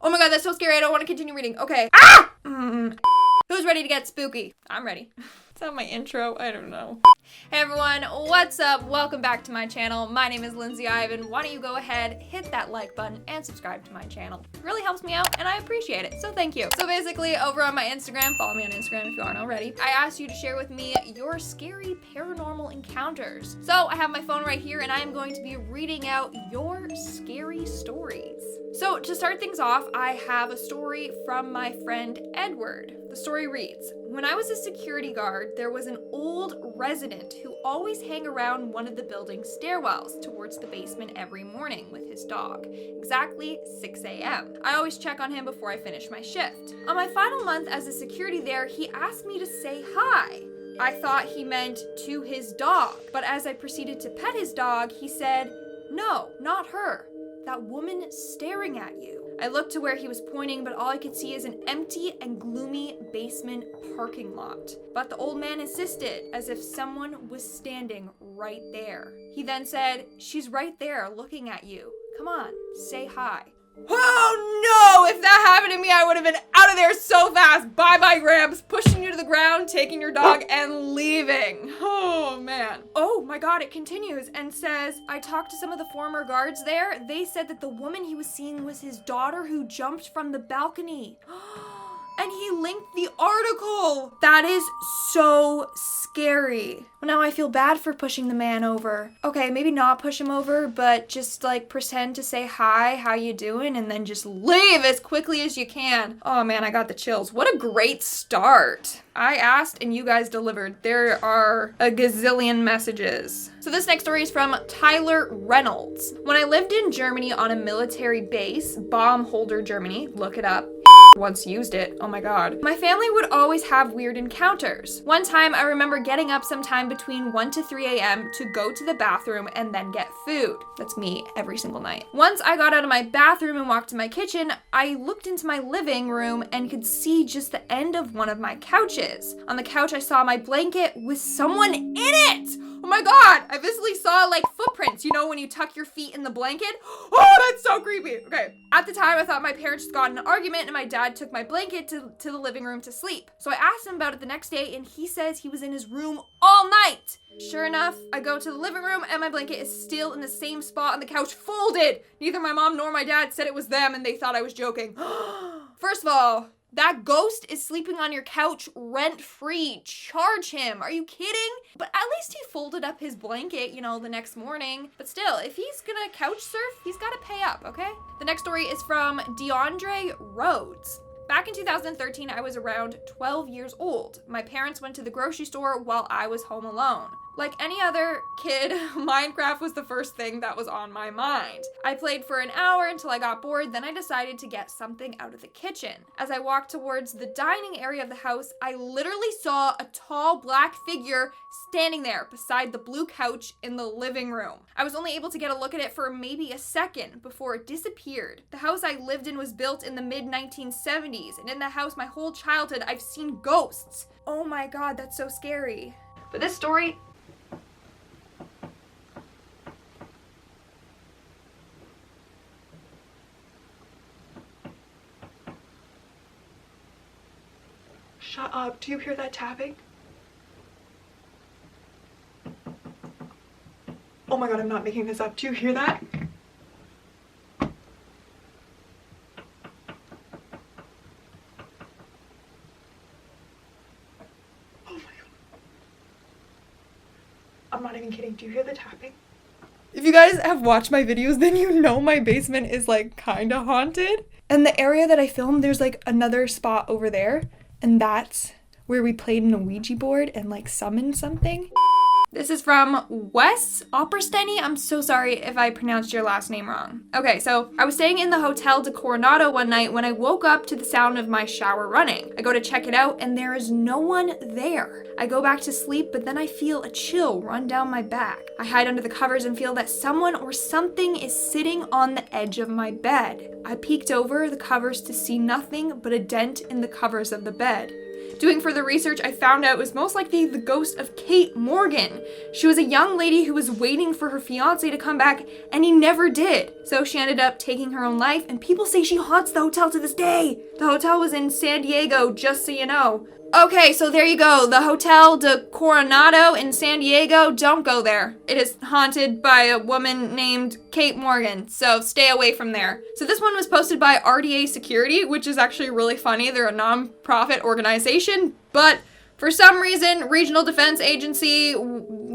Oh my god, that's so scary. I don't want to continue reading. Okay. Ah! Who's ready to get spooky? I'm ready. Is that my intro? I don't know. Hey everyone, what's up? Welcome back to my channel. My name is Lindsay Ivan. Why don't you go ahead, hit that like button, and subscribe to my channel. It really helps me out, and I appreciate it, so thank you. So basically, over on my Instagram, follow me on Instagram if you aren't already, I asked you to share with me your scary paranormal encounters. So I have my phone right here, and I am going to be reading out your scary stories. So to start things off, I have a story from my friend Edward. The story reads, when I was a security guard, there was an old resident who always hung around one of the building's stairwells towards the basement every morning with his dog, exactly 6 a.m. I always check on him before I finish my shift. On my final month as a security there, he asked me to say hi. I thought he meant to his dog, but as I proceeded to pet his dog, he said, "No, not her. That woman staring at you." I looked to where he was pointing, but all I could see is an empty and gloomy basement parking lot. But the old man insisted, as if someone was standing right there. He then said, "She's right there looking at you. Come on, say hi." Oh no! If that happened to me, I would have been out of there so fast. Bye-bye, Gramps. Pushing you to the ground, taking your dog, and leaving. Oh, man. Oh my god, it continues and says, I talked to some of the former guards there. They said that the woman he was seeing was his daughter who jumped from the balcony. And he linked the article. That is so scary. Well, now I feel bad for pushing the man over. Okay, maybe not push him over, but just like pretend to say hi, how you doing, and then just leave as quickly as you can. Oh man, I got the chills. What a great start. I asked and you guys delivered. There are a gazillion messages. So this next story is from Tyler Reynolds. When I lived in Germany on a military base, bomb holder Germany, look it up. Once used it. Oh my god. My family would always have weird encounters. One time I remember getting up sometime between 1 to 3 a.m. to go to the bathroom and then get food. That's me every single night. Once I got out of my bathroom and walked to my kitchen, I looked into my living room and could see just the end of one of my couches. On the couch I saw my blanket with someone in it! Oh my god! I visibly saw like footprints, you know when you tuck your feet in the blanket? Oh, that's so creepy! Okay. At the time I thought my parents just got in an argument and my dad took my blanket to the living room to sleep. So I asked him about it the next day and he says he was in his room all night. Sure enough, I go to the living room and my blanket is still in the same spot on the couch, folded. Neither my mom nor my dad said it was them and they thought I was joking. First of all, that ghost is sleeping on your couch rent-free. Charge him. Are you kidding? But at least he folded up his blanket, you know, the next morning. But still, if he's gonna couch surf, he's gotta pay up, okay? The next story is from DeAndre Rhodes. Back in 2013, I was around 12 years old. My parents went to the grocery store while I was home alone. Like any other kid, Minecraft was the first thing that was on my mind. I played for an hour until I got bored, then I decided to get something out of the kitchen. As I walked towards the dining area of the house, I literally saw a tall black figure standing there beside the blue couch in the living room. I was only able to get a look at it for maybe a second before it disappeared. The house I lived in was built in the mid-1970s, and in the house my whole childhood I've seen ghosts. Oh my god, that's so scary. But this story... Shut up. Do you hear that tapping? Oh my god, I'm not making this up. Do you hear that? Oh my god. I'm not even kidding. Do you hear the tapping? If you guys have watched my videos, then you know my basement is like kind of haunted. And the area that I filmed, there's like another spot over there. And that's where we played in a Ouija board and like summoned something. This is from Wes Oppersteny. I'm so sorry if I pronounced your last name wrong. Okay, so I was staying in the hotel to Coronado one night when I woke up to the sound of my shower running. I go to check it out and there is no one there. I go back to sleep, but then I feel a chill run down my back. I hide under the covers and feel that someone or something is sitting on the edge of my bed. I peeked over the covers to see nothing but a dent in the covers of the bed. Doing further research, I found out it was most likely the ghost of Kate Morgan. She was a young lady who was waiting for her fiance to come back, and he never did. So she ended up taking her own life, and people say she haunts the hotel to this day. The hotel was in San Diego, just so you know. Okay, so there you go. The Hotel de Coronado in San Diego, don't go there. It is haunted by a woman named Kate Morgan, so stay away from there. So this one was posted by RDA Security, which is actually really funny. They're a non-profit organization, but for some reason, Regional Defense Agency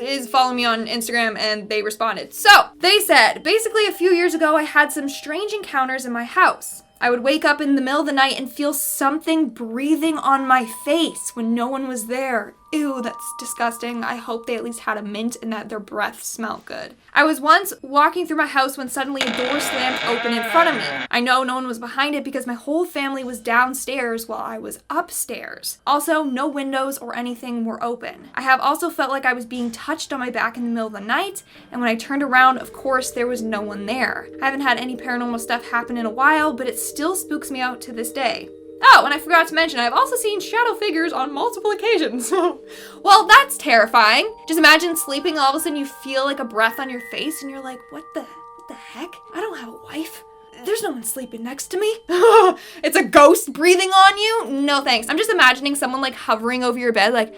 is following me on Instagram and they responded. So they said, basically a few years ago, I had some strange encounters in my house. I would wake up in the middle of the night and feel something breathing on my face when no one was there. Ew, that's disgusting. I hope they at least had a mint and that their breath smelled good. I was once walking through my house when suddenly a door slammed open in front of me. I know no one was behind it because my whole family was downstairs while I was upstairs. Also, no windows or anything were open. I have also felt like I was being touched on my back in the middle of the night, and when I turned around, of course, there was no one there. I haven't had any paranormal stuff happen in a while, but it still spooks me out to this day. Oh, and I forgot to mention, I've also seen shadow figures on multiple occasions. Well, that's terrifying. Just imagine sleeping, all of a sudden you feel like a breath on your face, and you're like, what the heck? I don't have a wife. There's no one sleeping next to me. It's a ghost breathing on you? No thanks. I'm just imagining someone like hovering over your bed like...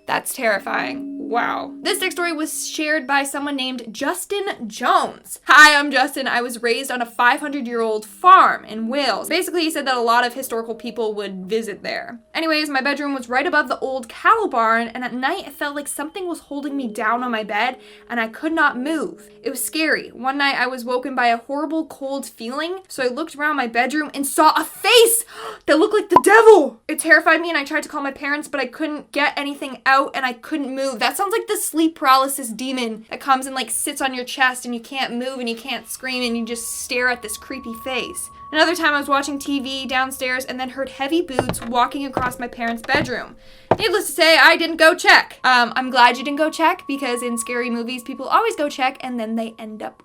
That's terrifying. Wow. This next story was shared by someone named Justin Jones. Hi, I'm Justin. I was raised on a 500-year-old farm in Wales. Basically, he said that a lot of historical people would visit there. Anyways, my bedroom was right above the old cattle barn, and at night, it felt like something was holding me down on my bed, and I could not move. It was scary. One night, I was woken by a horrible cold feeling, so I looked around my bedroom and saw a face that looked like the devil. It terrified me, and I tried to call my parents, but I couldn't get anything out, and I couldn't move. That sounds like the sleep paralysis demon that comes and like sits on your chest and you can't move and you can't scream and you just stare at this creepy face. Another time I was watching TV downstairs and then heard heavy boots walking across my parents' bedroom. Needless to say, I didn't go check. I'm glad you didn't go check because in scary movies, people always go check and then they end up...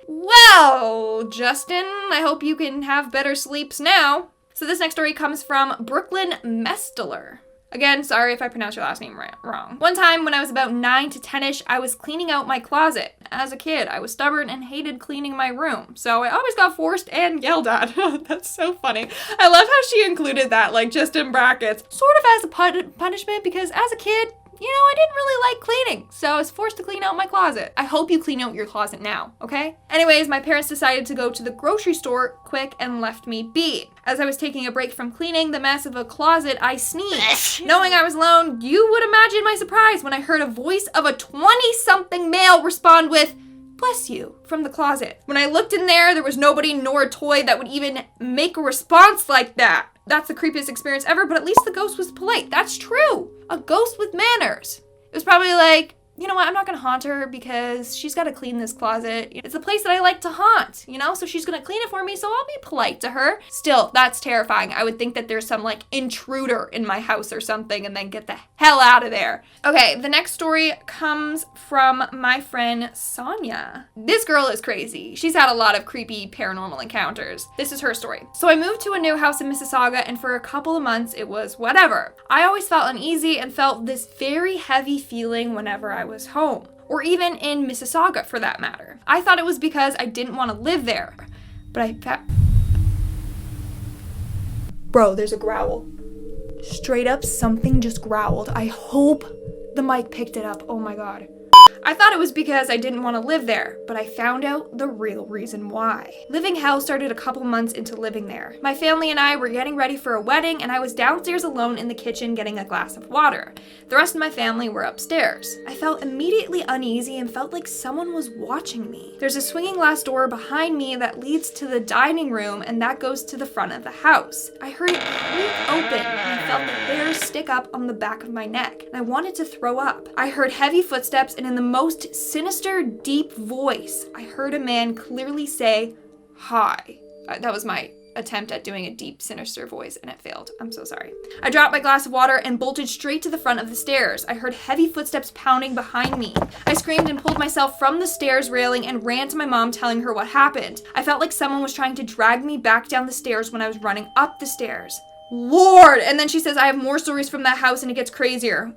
Well, Justin, I hope you can have better sleeps now. So this next story comes from Brooklyn Mesteler. Again, sorry if I pronounced your last name wrong. One time when I was about 9 to 10-ish, I was cleaning out my closet. As a kid, I was stubborn and hated cleaning my room, so I always got forced and yelled at. That's so funny. I love how she included that, like, just in brackets. Sort of as a punishment, because as a kid, you know, I didn't really like cleaning, so I was forced to clean out my closet. I hope you clean out your closet now, okay? Anyways, my parents decided to go to the grocery store quick and left me be. As I was taking a break from cleaning the mess of a closet, I sneezed. Knowing I was alone, you would imagine my surprise when I heard a voice of a 20-something male respond with, "Bless you," from the closet. When I looked in there, there was nobody nor a toy that would even make a response like that. That's the creepiest experience ever, but at least the ghost was polite. That's true. A ghost with manners. It was probably like, you know what, I'm not gonna haunt her because she's gotta clean this closet. It's a place that I like to haunt, you know, so she's gonna clean it for me, so I'll be polite to her. Still, that's terrifying. I would think that there's some like intruder in my house or something and then get the hell out of there. Okay, the next story comes from my friend Sonia. This girl is crazy. She's had a lot of creepy paranormal encounters. This is her story. So I moved to a new house in Mississauga and for a couple of months it was whatever. I always felt uneasy and felt this very heavy feeling whenever I was home, or even in Mississauga for that matter. I thought it was because I didn't want to live there, but Bro, there's a growl. Straight up, something just growled. I hope the mic picked it up. Oh my god. I thought it was because I didn't want to live there, but I found out the real reason why. Living hell started a couple months into living there. My family and I were getting ready for a wedding, and I was downstairs alone in the kitchen getting a glass of water. The rest of my family were upstairs. I felt immediately uneasy and felt like someone was watching me. There's a swinging glass door behind me that leads to the dining room, and that goes to the front of the house. I heard it creak open, and I felt the hairs stick up on the back of my neck, and I wanted to throw up. I heard heavy footsteps, and in the most sinister, deep voice, I heard a man clearly say, "Hi." That was my attempt at doing a deep, sinister voice, and it failed. I'm so sorry. I dropped my glass of water and bolted straight to the front of the stairs. I heard heavy footsteps pounding behind me. I screamed and pulled myself from the stairs railing and ran to my mom, telling her what happened. I felt like someone was trying to drag me back down the stairs when I was running up the stairs. Lord. And then she says, I have more stories from that house and it gets crazier.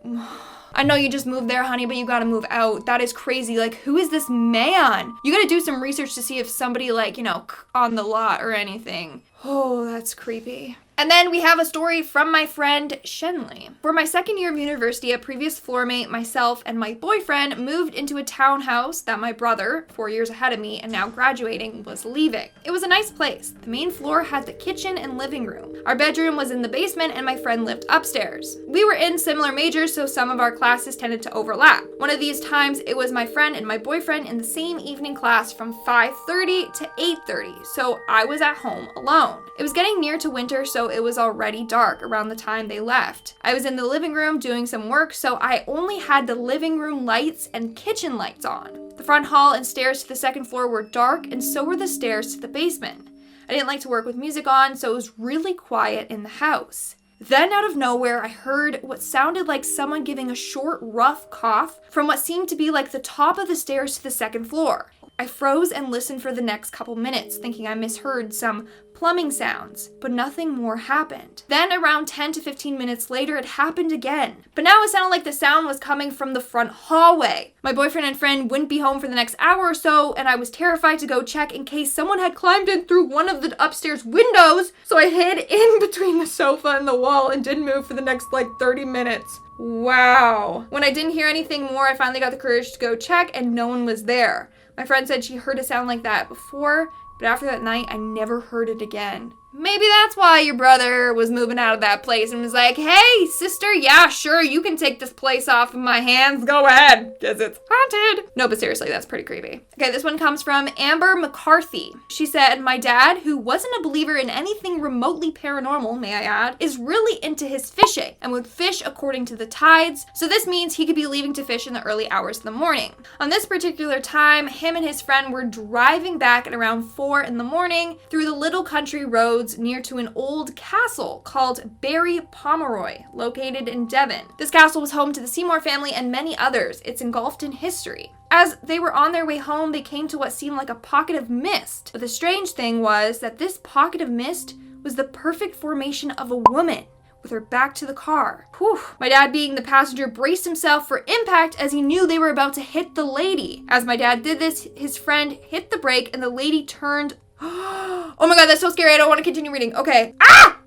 I know you just moved there, honey, but you gotta move out. That is crazy. Like, who is this man? You gotta do some research to see if somebody, like, you know, on the lot or anything. Oh, that's creepy. And then we have a story from my friend Shenley. For my second year of university, a previous floor mate, myself, and my boyfriend moved into a townhouse that my brother, 4 years ahead of me and now graduating, was leaving. It was a nice place. The main floor had the kitchen and living room. Our bedroom was in the basement and my friend lived upstairs. We were in similar majors, so some of our classes tended to overlap. One of these times, it was my friend and my boyfriend in the same evening class from 5:30 to 8:30, so I was at home alone. It was getting near to winter, so it was already dark around the time they left. I was in the living room doing some work, so I only had the living room lights and kitchen lights on. The front hall and stairs to the second floor were dark, and so were the stairs to the basement. I didn't like to work with music on, so it was really quiet in the house. Then out of nowhere, I heard what sounded like someone giving a short, rough cough from what seemed to be like the top of the stairs to the second floor. I froze and listened for the next couple minutes, thinking I misheard some plumbing sounds, but nothing more happened. Then around 10 to 15 minutes later, it happened again. But now it sounded like the sound was coming from the front hallway. My boyfriend and friend wouldn't be home for the next hour or so, and I was terrified to go check in case someone had climbed in through one of the upstairs windows, so I hid in between the sofa and the wall and didn't move for the next 30 minutes. Wow. When I didn't hear anything more, I finally got the courage to go check, and no one was there. My friend said she heard a sound like that before, but after that night, I never heard it again. Maybe that's why your brother was moving out of that place and was like, hey, sister, yeah, sure, you can take this place off of my hands. Go ahead, because it's haunted. No, but seriously, that's pretty creepy. Okay, this one comes from Amber McCarthy. She said, my dad, who wasn't a believer in anything remotely paranormal, may I add, is really into his fishing and would fish according to the tides. So this means he could be leaving to fish in the early hours of the morning. On this particular time, him and his friend were driving back at around 4 in the morning through the little country roads near to an old castle called Barry Pomeroy, located in Devon. This castle was home to the Seymour family and many others. It's engulfed in history. As they were on their way home, they came to what seemed like a pocket of mist. But the strange thing was that this pocket of mist was the perfect formation of a woman with her back to the car. Whew. My dad, being the passenger, braced himself for impact as he knew they were about to hit the lady. As my dad did this, his friend hit the brake and the lady turned. Oh my god, that's so scary. I don't want to continue reading. Okay. Ah!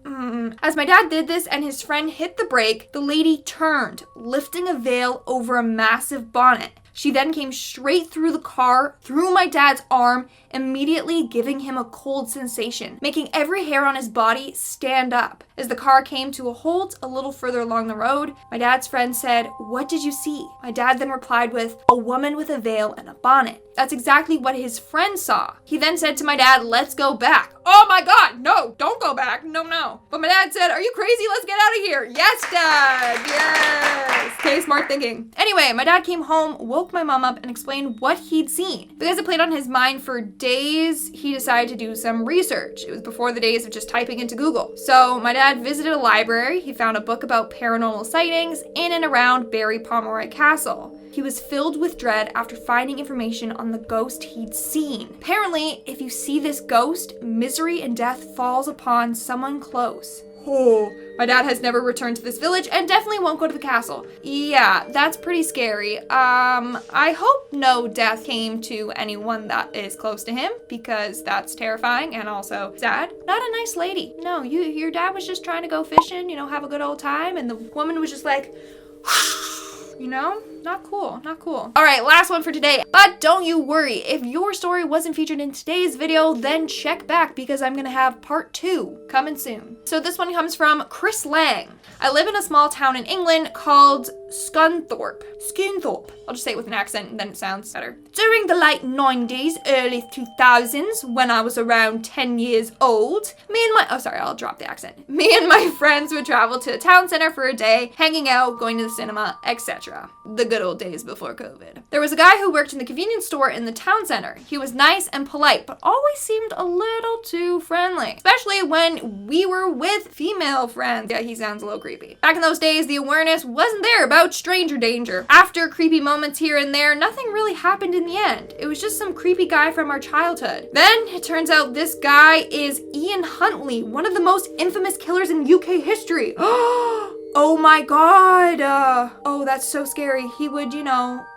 As my dad did this and his friend hit the brake, the lady turned, lifting a veil over a massive bonnet. She then came straight through the car, through my dad's arm, immediately giving him a cold sensation, making every hair on his body stand up. As the car came to a halt a little further along the road, my dad's friend said, "What did you see?" My dad then replied with, "A woman with a veil and a bonnet." That's exactly what his friend saw. He then said to my dad, "Let's go back." Oh my god, no, don't go back. No. But my dad said, "Are you crazy? Let's get out of here." Yes, Dad. Yes. Okay, smart thinking. Anyway, my dad came home, woke my mom up, and explained what he'd seen. Because it played on his mind for days, he decided to do some research. It was before the days of just typing into Google. So my dad visited a library. He found a book about paranormal sightings in and around Barry Pomeroy Castle. He was filled with dread after finding information on the ghost he'd seen. Apparently, if you see this ghost, misery and death falls upon someone close. Oh, my dad has never returned to this village and definitely won't go to the castle. Yeah, that's pretty scary. I hope no death came to anyone that is close to him, because that's terrifying and also sad. Not a nice lady. No, your dad was just trying to go fishing, have a good old time, and the woman was just like, not cool, not cool. All right, last one for today. But don't you worry, if your story wasn't featured in today's video, then check back because I'm gonna have part 2 coming soon. So this one comes from Chris Lang. I live in a small town in England called Scunthorpe. I'll just say it with an accent and then it sounds better. During the late 90s, early 2000s, when I was around 10 years old, I'll drop the accent. Me and my friends would travel to a town center for a day, hanging out, going to the cinema, etc. The good good old days before COVID. There was a guy who worked in the convenience store in the town center. He was nice and polite, but always seemed a little too friendly, especially when we were with female friends. Yeah, he sounds a little creepy. Back in those days, the awareness wasn't there about stranger danger. After creepy moments here and there, nothing really happened in the end. It was just some creepy guy from our childhood. Then it turns out this guy is Ian Huntley, one of the most infamous killers in UK history. Oh my god. Oh, that's so scary. He would,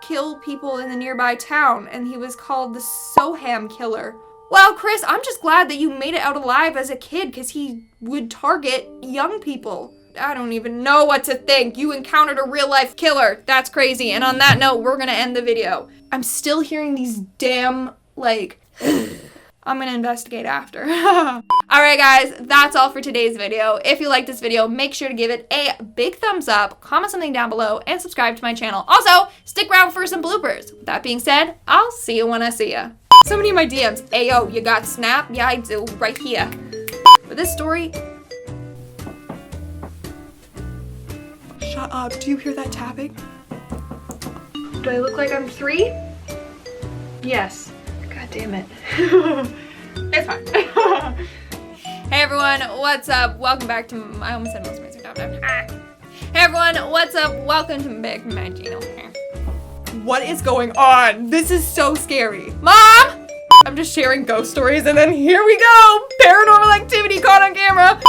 kill people in the nearby town, and he was called the Soham Killer. Well, Chris, I'm just glad that you made it out alive as a kid, because he would target young people. I don't even know what to think. You encountered a real-life killer. That's crazy. And on that note, we're gonna end the video. I'm still hearing these damn, I'm gonna investigate after. Alright guys, that's all for today's video. If you like this video, make sure to give it a big thumbs up, comment something down below, and subscribe to my channel. Also, stick around for some bloopers. With that being said, I'll see you when I see ya. Somebody in my DMs, ayo, you got Snap? Yeah, I do, right here. For this story... Shut up, do you hear that tapping? Do I look like I'm 3? Yes. God damn it. It's fine. Hey everyone, what's up? Welcome back to I almost said most amazing top time. Hey everyone, what's up? Welcome to back to my channel. What is going on? This is so scary. Mom! I'm just sharing ghost stories and then here we go! Paranormal activity caught on camera.